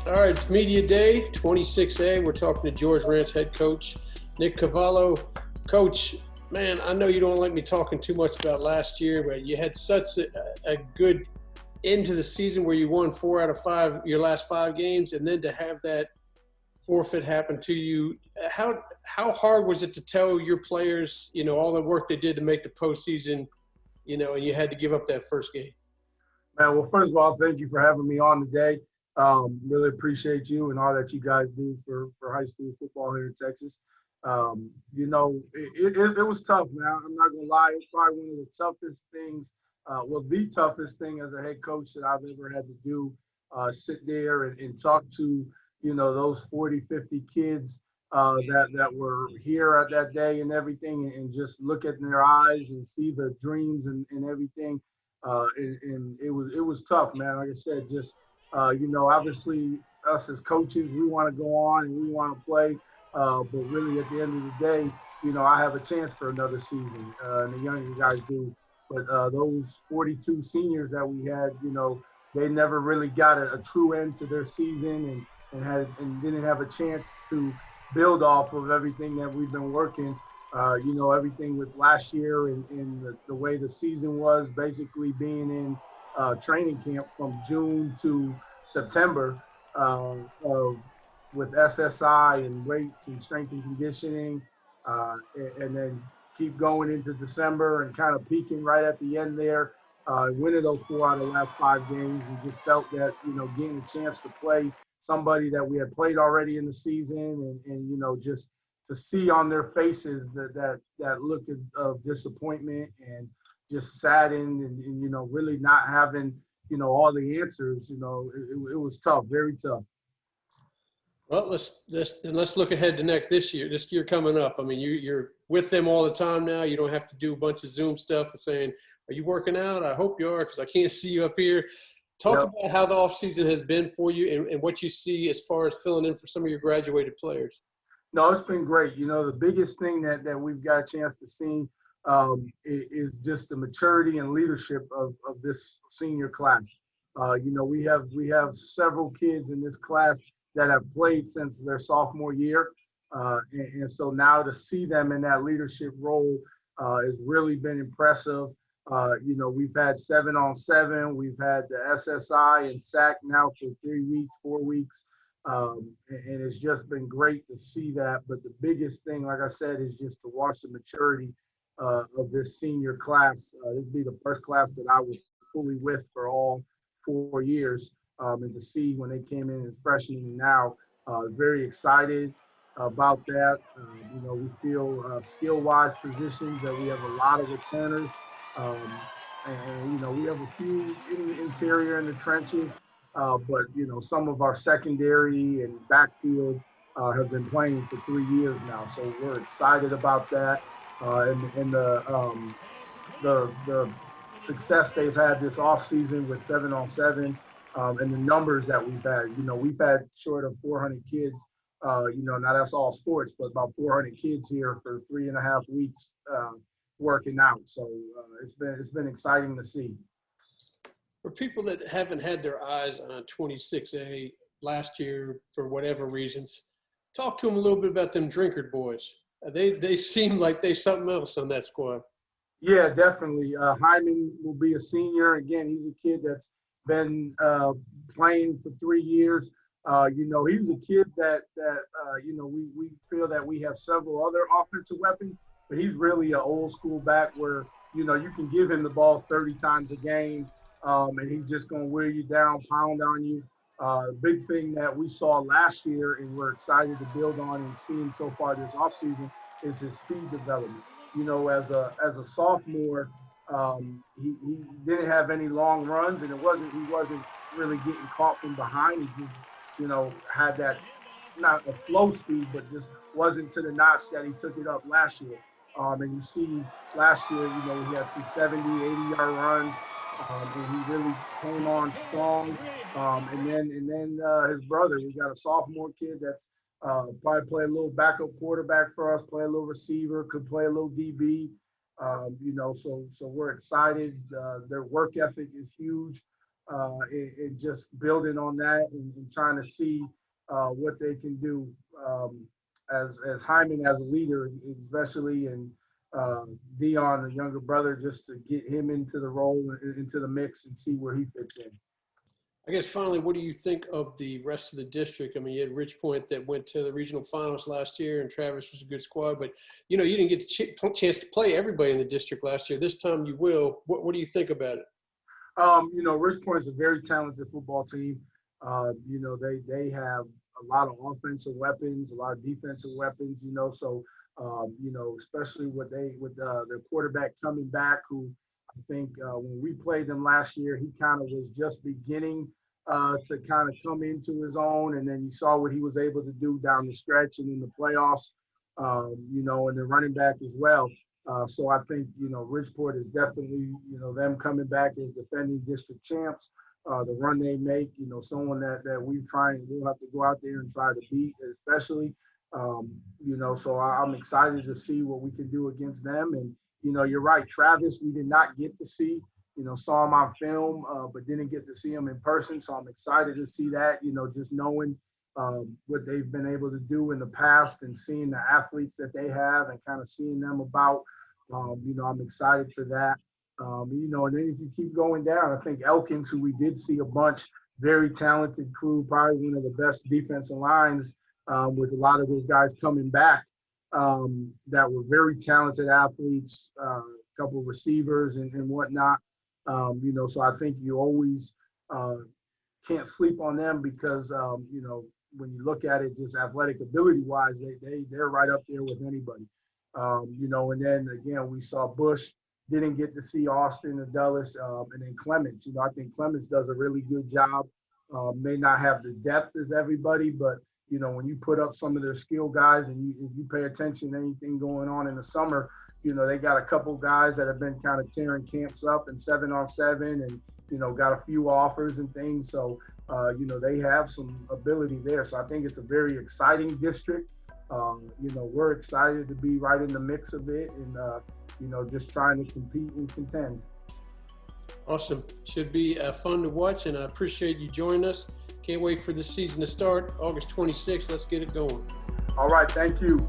All right, it's Media Day, 26A. We're talking to George Ranch head coach Nick Cavallo. Coach, man, I know you don't like me talking too much about last year, but you had such a good end to the season where you won 4 out of 5 your last 5 games, and then to have that forfeit happen to you. How hard was it to tell your players, all the work they did to make the postseason, and you had to give up that first game? Man, well, first of all, thank you for having me on today. Really appreciate you and all that you guys do for high school football here in Texas. It was tough, man. I'm not going to lie. It's probably one of the toughest things, the toughest thing as a head coach that I've ever had to do, sit there and talk to, those 40, 50 kids that were here at that day and everything, and just look at their eyes and see the dreams and everything. And it was tough, man. Like I said, just obviously us as coaches, we want to go on and we want to play, but really at the end of the day, I have a chance for another season, and the younger guys do. But those 42 seniors that we had, they never really got a true end to their season and didn't have a chance to build off of everything that we've been working. Everything with last year and the way the season was, basically being in training camp from June to September with SSI and weights and strength and conditioning, and then keep going into December and kind of peaking right at the end there, winning those 4 out of the last 5 games, and just felt that, getting a chance to play somebody that we had played already in the season and just to see on their faces that look of disappointment and just saddened and really not having, all the answers, it was tough, very tough. Well, let's look ahead to this year coming up. I mean, you're with them all the time now. You don't have to do a bunch of Zoom stuff and saying, are you working out? I hope you are, because I can't see you up here. Talk about how the offseason has been for you and what you see as far as filling in for some of your graduated players. No, it's been great. The biggest thing that we've got a chance to see is just the maturity and leadership of this senior class. We have several kids in this class that have played since their sophomore year. And so now to see them in that leadership role has really been impressive. We've had 7-on-7. We've had the SSI and SAC now for 3 weeks, 4 weeks. And it's just been great to see that. But the biggest thing, like I said, is just to watch the maturity of this senior class. This will be the first class that I was fully with for all 4 years. And to see when they came in as freshmen and now, very excited about that. We feel skill-wise positions that we have a lot of returners. And we have a few in the interior in the trenches. But some of our secondary and backfield have been playing for 3 years now, so we're excited about that. And the success they've had this offseason with 7-on-7, and the numbers that we've had. We've had short of 400 kids. Now that's all sports, but about 400 kids here for 3.5 weeks working out. So it's been exciting to see. For people that haven't had their eyes on 26A last year for whatever reasons, talk to them a little bit about them Drinkard boys. They seem like they something else on that squad. Yeah, definitely. Hyman will be a senior. Again, he's a kid that's been playing for 3 years. He's a kid that we feel that we have several other offensive weapons, but he's really an old school back where, you can give him the ball 30 times a game. And he's just going to wear you down, pound on you. Big thing that we saw last year and we're excited to build on and seeing so far this offseason is his speed development. As a sophomore, he didn't have any long runs, and he wasn't really getting caught from behind. He just, had that, not a slow speed, but just wasn't to the notch that he took it up last year. And you see last year, he had some 70, 80-yard runs. And he really came on strong. And then his brother, we got a sophomore kid that's probably play a little backup quarterback for us, play a little receiver, could play a little DB. So we're excited. Their work ethic is huge. and just building on that and trying to see what they can do as Hyman as a leader, especially, and Dion, the younger brother, just to get him into the role, into the mix, and see where he fits in. I guess finally, what do you think of the rest of the district? I mean, you had Rich Point that went to the regional finals last year, and Travis was a good squad. But, you know, you didn't get the chance to play everybody in the district last year. This time you will. What do you think about it? You know, Rich Point is a very talented football team. You know, they have a lot of offensive weapons, a lot of defensive weapons, you know. So, you know, especially with their quarterback coming back, who I think when we played them last year, he kind of was just beginning to kind of come into his own. And then you saw what he was able to do down the stretch and in the playoffs, you know, and the running back as well. So I think, you know, Ridgeport is definitely, you know, them coming back as defending district champs. The run they make, you know, someone that we'll have to go out there and try to beat, especially, you know, so I'm excited to see what we can do against them. And, you know, you're right, Travis, we did not get to see, you know, saw him on film, but didn't get to see him in person. So I'm excited to see that, you know, just knowing what they've been able to do in the past and seeing the athletes that they have and kind of seeing them about, you know, I'm excited for that. You know, and then if you keep going down, I think Elkins, who we did see a bunch, very talented crew, probably one of the best defensive lines with a lot of those guys coming back that were very talented athletes, a couple of receivers and whatnot. You know, so I think you always can't sleep on them because, you know, when you look at it just athletic ability-wise, they're right up there with anybody. You know, and then, again, we saw Bush. Didn't get to see Austin or Dulles, and then Clements. You know, I think Clements does a really good job. May not have the depth as everybody, but, you know, when you put up some of their skill guys and if you pay attention to anything going on in the summer, you know, they got a couple guys that have been kind of tearing camps up and 7-on-7 and, you know, got a few offers and things. So, you know, they have some ability there. So I think it's a very exciting district. You know, we're excited to be right in the mix of it and, you know, just trying to compete and contend. Awesome. Should be fun to watch, and I appreciate you joining us. Can't wait for the season to start, August 26th. Let's get it going. All right. Thank you.